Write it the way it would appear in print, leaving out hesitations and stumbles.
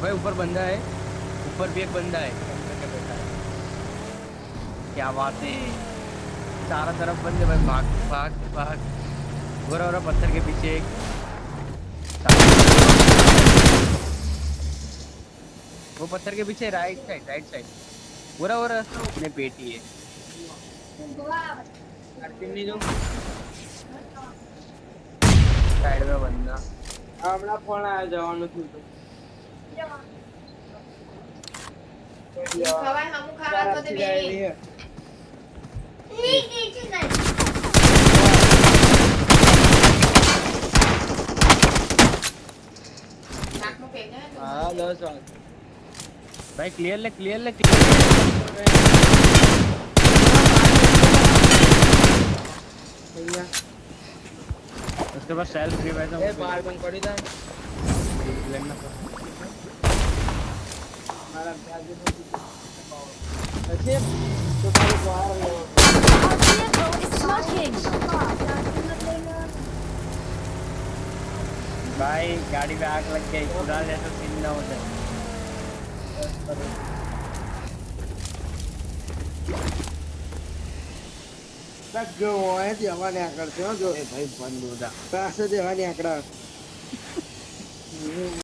भाई ऊपर बंदा है, ऊपर भी एक बंदा है। क्या बात है, चारों तरफ बंदे भाई, भाग भाग भाग। गोरा गोरा पत्थर के पीछे एक। वो पत्थर के पीछे right side, right side. Gora Gora ने पेटी है। साइड में बंदा। હમણાં ફોન આવ્યો જવાનું છું તો ખવાય હમુ ખાવા તો તે બે નાકમાં પેક હે તો હા 10 વાગે भाई क्लियर ले, क्लियर ले। અહીંયા उसके बाद सेल्फ रिवाइव એ બાર બંધ કરી દે મારા બાજુ પછી તો તારું બહાર Our vehicle is smoking. भाई गाड़ी में आग लग गई, पूरा जैसा सीन ना हो जाए। જો હોય જવાની આગળ છે જો ए भाई बंद हो जा। પાસે દેવાની આગળ